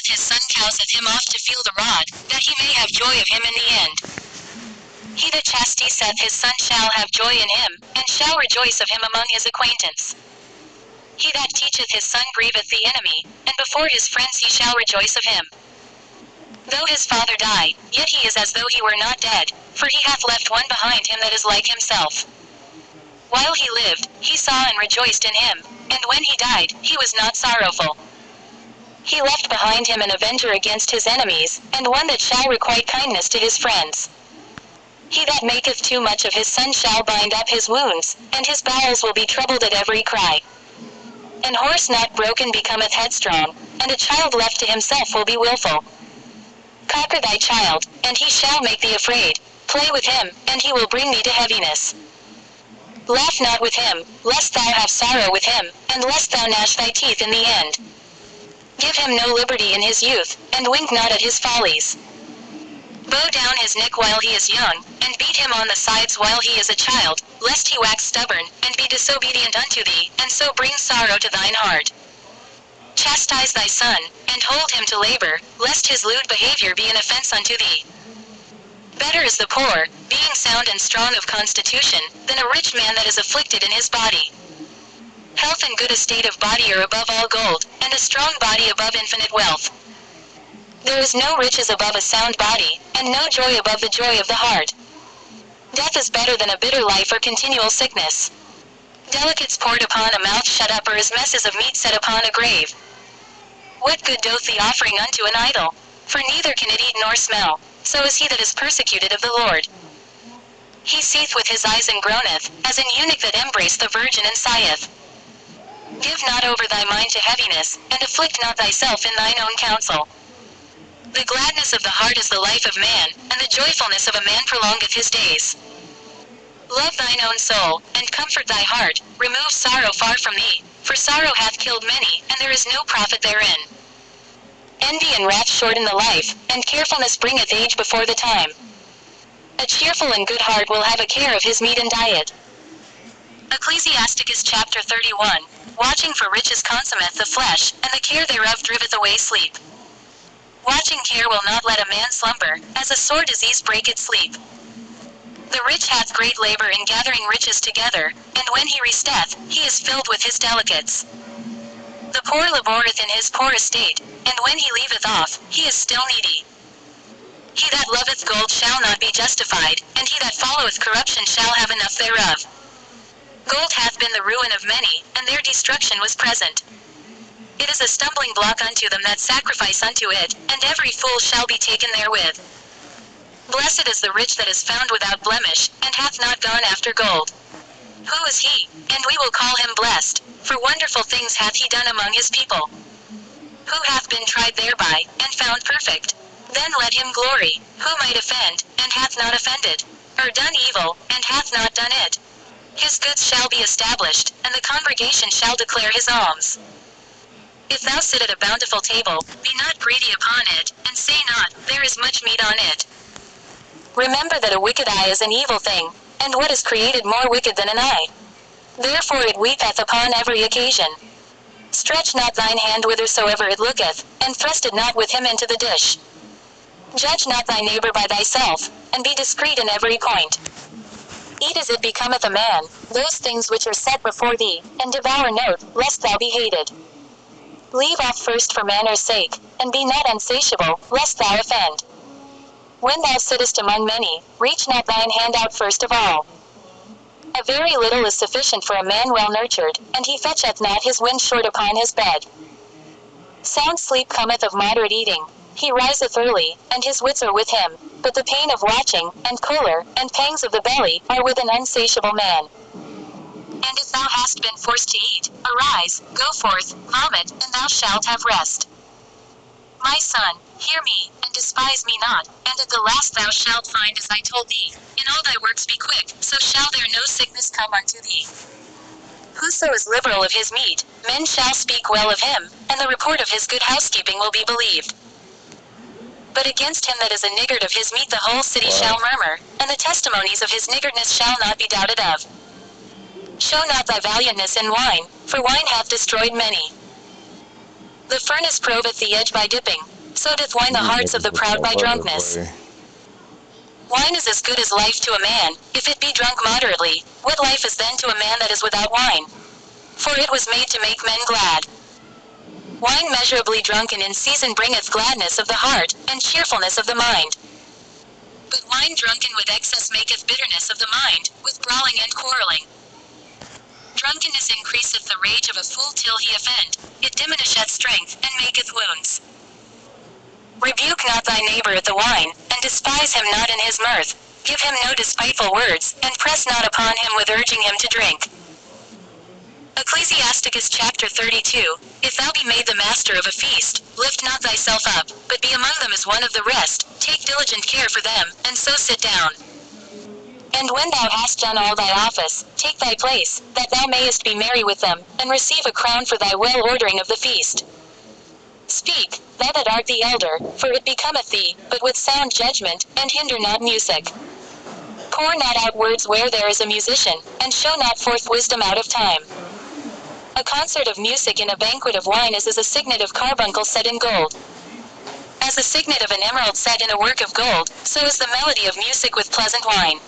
his son casteth him off to feel the rod, that he may have joy of him in the end. He that chastiseth his son shall have joy in him, and shall rejoice of him among his acquaintance. He that teacheth his son grieveth the enemy, and before his friends he shall rejoice of him. Though his father die, yet he is as though he were not dead, for he hath left one behind him that is like himself. While he lived, he saw and rejoiced in him, and when he died, he was not sorrowful. He left behind him an avenger against his enemies, and one that shall requite kindness to his friends. He that maketh too much of his son shall bind up his wounds, and his bowels will be troubled at every cry. An horse not broken becometh headstrong, and a child left to himself will be wilful. Conquer thy child, and he shall make thee afraid. Play with him, and he will bring thee to heaviness. Laugh not with him, lest thou have sorrow with him, and lest thou gnash thy teeth in the end. Give him no liberty in his youth, and wink not at his follies. Bow down his neck while he is young, and beat him on the sides while he is a child, lest he wax stubborn, and be disobedient unto thee, and so bring sorrow to thine heart. Chastise thy son, and hold him to labor, lest his lewd behavior be an offense unto thee. Better is the poor, being sound and strong of constitution, than a rich man that is afflicted in his body. Health and good estate of body are above all gold, and a strong body above infinite wealth. There is no riches above a sound body, and no joy above the joy of the heart. Death is better than a bitter life or continual sickness. Delicates poured upon a mouth shut up are as messes of meat set upon a grave. What good doth the offering unto an idol? For neither can it eat nor smell, so is he that is persecuted of the Lord. He seeth with his eyes and groaneth, as an eunuch that embraced the virgin and sigheth. Give not over thy mind to heaviness, and afflict not thyself in thine own counsel. The gladness of the heart is the life of man, and the joyfulness of a man prolongeth his days. Love thine own soul, and comfort thy heart, remove sorrow far from thee, for sorrow hath killed many, and there is no profit therein. Envy and wrath shorten the life, and carefulness bringeth age before the time. A cheerful and good heart will have a care of his meat and diet. Ecclesiasticus Chapter 31. Watching for riches consummeth the flesh, and the care thereof driveth away sleep. Watching care will not let a man slumber, as a sore disease breaketh sleep. The rich hath great labor in gathering riches together, and when he resteth, he is filled with his delicates. The poor laboureth in his poor estate, and when he leaveth off, he is still needy. He that loveth gold shall not be justified, and he that followeth corruption shall have enough thereof. Gold hath been the ruin of many, and their destruction was present. It is a stumbling block unto them that sacrifice unto it, and every fool shall be taken therewith. Blessed is the rich that is found without blemish, and hath not gone after gold. Who is he? And we will call him blessed, for wonderful things hath he done among his people. Who hath been tried thereby, and found perfect? Then let him glory, who might offend, and hath not offended, or done evil, and hath not done it. His goods shall be established, and the congregation shall declare his alms. If thou sit at a bountiful table, be not greedy upon it, and say not, there is much meat on it. Remember that a wicked eye is an evil thing, and what is created more wicked than an eye? Therefore it weepeth upon every occasion. Stretch not thine hand whithersoever it looketh, and thrust it not with him into the dish. Judge not thy neighbor by thyself, and be discreet in every point. Eat as it becometh a man, those things which are set before thee, and devour not, lest thou be hated. Leave off first for manner's sake, and be not unsatiable, lest thou offend. When thou sittest among many, reach not thine hand out first of all. A very little is sufficient for a man well nurtured, and he fetcheth not his wind short upon his bed. Sound sleep cometh of moderate eating. He riseth early, and his wits are with him, but the pain of watching, and choler, and pangs of the belly, are with an unsatiable man. And if thou hast been forced to eat, arise, go forth, vomit, and thou shalt have rest. My son, hear me, and despise me not, and at the last thou shalt find as I told thee, in all thy works be quick, so shall there no sickness come unto thee. Whoso is liberal of his meat, men shall speak well of him, and the report of his good housekeeping will be believed. But against him that is a niggard of his meat the whole city shall murmur, and the testimonies of his niggardness shall not be doubted of. Show not thy valiantness in wine, for wine hath destroyed many. The furnace proveth the edge by dipping, So doth wine the hearts of the proud by drunkenness. Wine is as good as life to a man, if it be drunk moderately. What life is then to a man that is without wine? For it was made to make men glad. Wine measurably drunken in season bringeth gladness of the heart, and cheerfulness of the mind. But wine drunken with excess maketh bitterness of the mind, with brawling and quarrelling. Drunkenness increaseth the rage of a fool till he offend, it diminisheth strength, and maketh wounds. Rebuke not thy neighbor at the wine, and despise him not in his mirth. Give him no despiteful words, and press not upon him with urging him to drink. Ecclesiasticus Chapter 32, If thou be made the master of a feast, lift not thyself up, but be among them as one of the rest, take diligent care for them, and so sit down. And when thou hast done all thy office, take thy place, that thou mayest be merry with them, and receive a crown for thy well ordering of the feast. Speak, thou that art the elder, for it becometh thee, but with sound judgment, and hinder not music. Pour not out words where there is a musician, and show not forth wisdom out of time. A concert of music in a banquet of wine is as a signet of carbuncle set in gold. As the signet of an emerald set in a work of gold, so is the melody of music with pleasant wine.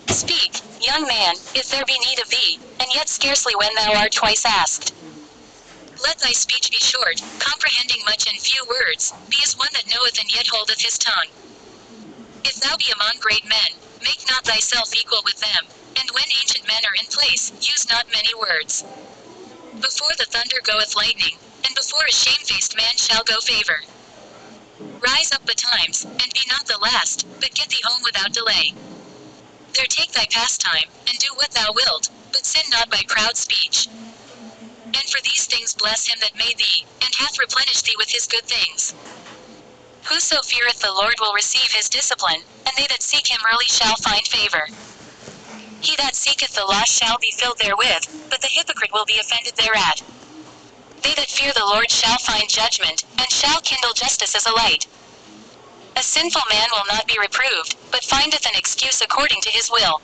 Speak, young man, if there be need of thee, and yet scarcely when thou art twice asked. Let thy speech be short, comprehending much in few words, be as one that knoweth and yet holdeth his tongue. If thou be among great men, make not thyself equal with them, and when ancient men are in place, use not many words. Before the thunder goeth lightning, and before a shamefaced man shall go favor. Rise up betimes, and be not the last, but get thee home without delay. There take thy pastime, and do what thou wilt, but sin not by proud speech. And for these things bless him that made thee, and hath replenished thee with his good things. Whoso feareth the Lord will receive his discipline, and they that seek him early shall find favor. He that seeketh the lost shall be filled therewith, but the hypocrite will be offended thereat. They that fear the Lord shall find judgment, and shall kindle justice as a light. A sinful man will not be reproved, but findeth an excuse according to his will.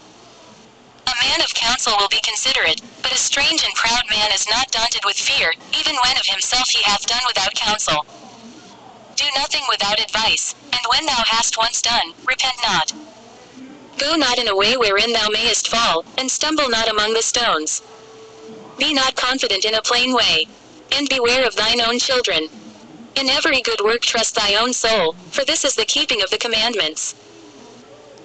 A man of counsel will be considerate, but a strange and proud man is not daunted with fear, even when of himself he hath done without counsel. Do nothing without advice, and when thou hast once done, repent not. Go not in a way wherein thou mayest fall, and stumble not among the stones. Be not confident in a plain way, and beware of thine own children. In every good work trust thy own soul, for this is the keeping of the commandments.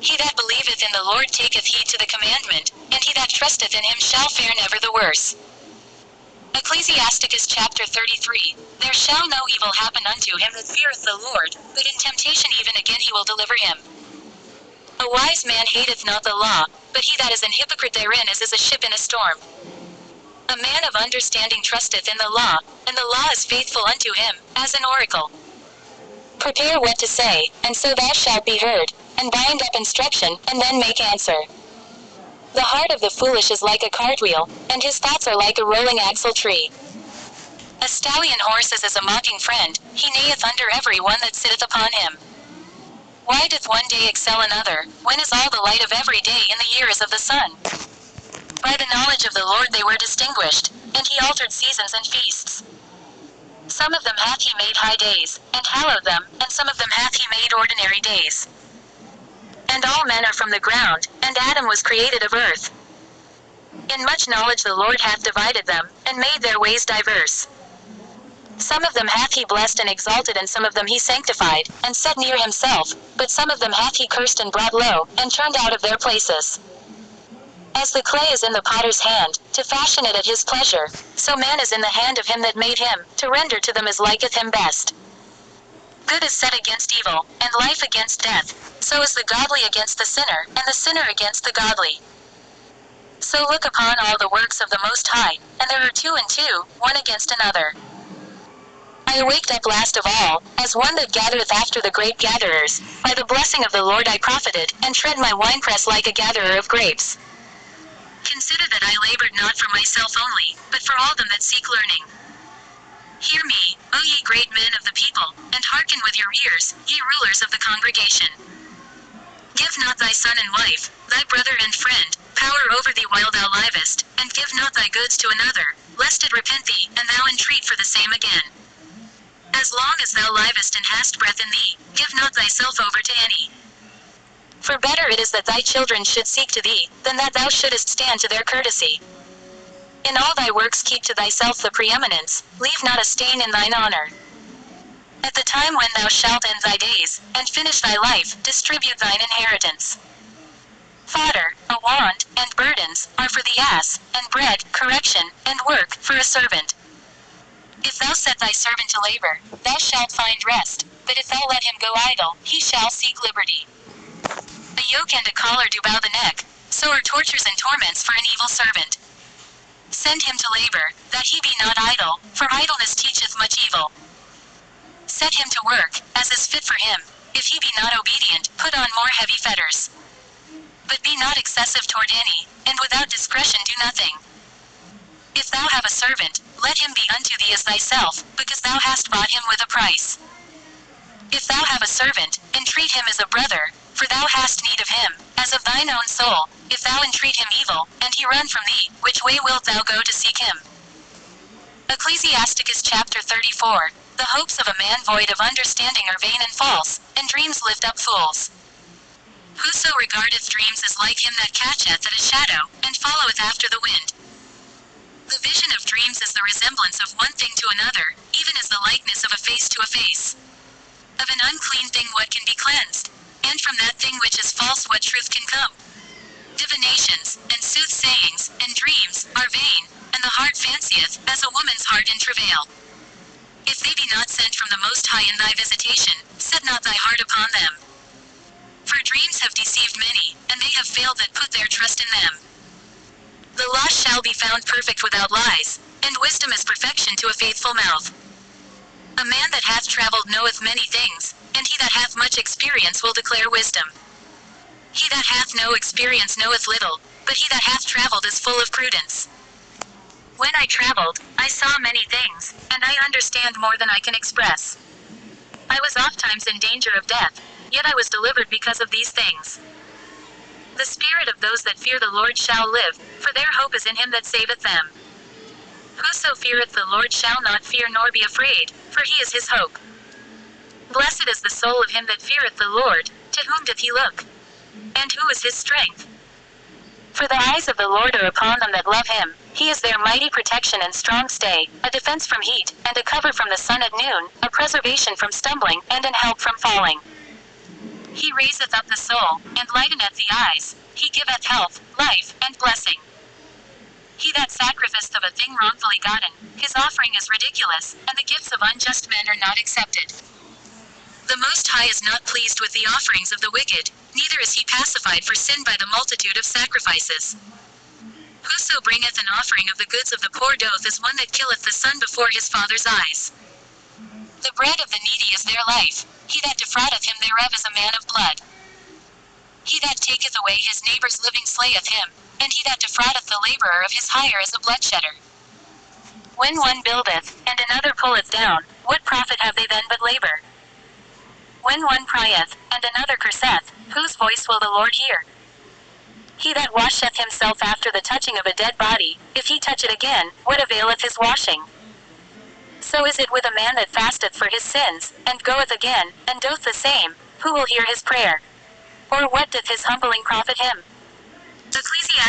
He that believeth in the Lord taketh heed to the commandment, and he that trusteth in him shall fare never the worse. Ecclesiasticus Chapter 33, There shall no evil happen unto him that feareth the Lord, but in temptation even again he will deliver him. A wise man hateth not the law, but he that is an hypocrite therein is as a ship in a storm. A man of understanding trusteth in the law, and the law is faithful unto him, as an oracle. Prepare what to say, and so thou shalt be heard, and bind up instruction, and then make answer. The heart of the foolish is like a cartwheel, and his thoughts are like a rolling axle tree. A stallion horse is as a mocking friend, he neigheth under every one that sitteth upon him. Why doth one day excel another, when is all the light of every day in the year as of the sun? By the knowledge of the Lord they were distinguished, and he altered seasons and feasts. Some of them hath he made high days, and hallowed them, and some of them hath he made ordinary days. And all men are from the ground, and Adam was created of earth. In much knowledge the Lord hath divided them, and made their ways diverse. Some of them hath he blessed and exalted, and some of them he sanctified, and set near himself, but some of them hath he cursed and brought low, and turned out of their places. As the clay is in the potter's hand, to fashion it at his pleasure, so man is in the hand of him that made him, to render to them as liketh him best. Good is set against evil, and life against death, so is the godly against the sinner, and the sinner against the godly. So look upon all the works of the Most High, and there are 2 and 2, one against another. I awaked up last of all, as one that gathereth after the grape gatherers. By the blessing of the Lord I profited, and tread my winepress like a gatherer of grapes. Consider that I labored not for myself only, but for all them that seek learning. Hear me, O ye great men of the people, and hearken with your ears, ye rulers of the congregation. Give not thy son and wife, thy brother and friend, power over thee while thou livest, and give not thy goods to another, lest it repent thee, and thou entreat for the same again. As long as thou livest and hast breath in thee, give not thyself over to any. For better it is that thy children should seek to thee, than that thou shouldest stand to their courtesy. In all thy works keep to thyself the preeminence, leave not a stain in thine honor. At the time when thou shalt end thy days, and finish thy life, distribute thine inheritance. Fodder, a wand, and burdens, are for the ass, and bread, correction, and work, for a servant. If thou set thy servant to labor, thou shalt find rest, but if thou let him go idle, he shall seek liberty. A yoke and a collar do bow the neck, so are tortures and torments for an evil servant. Send him to labor, that he be not idle, for idleness teacheth much evil. Set him to work, as is fit for him. If he be not obedient, put on more heavy fetters. But be not excessive toward any, and without discretion do nothing. If thou have a servant, let him be unto thee as thyself, because thou hast bought him with a price. If thou have a servant, entreat him as a brother, for thou hast need of him, as of thine own soul. If thou entreat him evil, and he run from thee, which way wilt thou go to seek him? Ecclesiasticus Chapter 34. The hopes of a man void of understanding are vain and false, and dreams lift up fools. Whoso regardeth dreams is like him that catcheth at a shadow, and followeth after the wind. The vision of dreams is the resemblance of one thing to another, even as the likeness of a face to a face. Of an unclean thing what can be cleansed? And from that thing which is false what truth can come? Divinations, and soothsayings, and dreams, are vain, and the heart fancieth, as a woman's heart in travail. If they be not sent from the Most High in thy visitation, set not thy heart upon them. For dreams have deceived many, and they have failed that put their trust in them. The law shall be found perfect without lies, and wisdom is perfection to a faithful mouth. A man that hath travelled knoweth many things, and he that hath much experience will declare wisdom. He that hath no experience knoweth little, but he that hath travelled is full of prudence. When I travelled, I saw many things, and I understand more than I can express. I was ofttimes in danger of death, yet I was delivered because of these things. The spirit of those that fear the Lord shall live, for their hope is in him that saveth them. Whoso feareth the Lord shall not fear nor be afraid, for he is his hope. Blessed is the soul of him that feareth the Lord, to whom doth he look? And who is his strength? For the eyes of the Lord are upon them that love him, he is their mighty protection and strong stay, a defense from heat, and a cover from the sun at noon, a preservation from stumbling, and an help from falling. He raiseth up the soul, and lighteneth the eyes, he giveth health, life, and blessing. He that sacrificeth of a thing wrongfully gotten, his offering is ridiculous, and the gifts of unjust men are not accepted. The Most High is not pleased with the offerings of the wicked, neither is he pacified for sin by the multitude of sacrifices. Whoso bringeth an offering of the goods of the poor doth is one that killeth the son before his father's eyes. The bread of the needy is their life, he that defraudeth him thereof is a man of blood. He that taketh away his neighbour's living slayeth him, and he that defraudeth the labourer of his hire is a bloodshedder. When one buildeth, and another pulleth down, what profit have they then but labour? When one prieth, and another curseth, whose voice will the Lord hear? He that washeth himself after the touching of a dead body, if he touch it again, what availeth his washing? So is it with a man that fasteth for his sins, and goeth again, and doth the same, who will hear his prayer? Or what doth his humbling profit him? Ecclesiasticus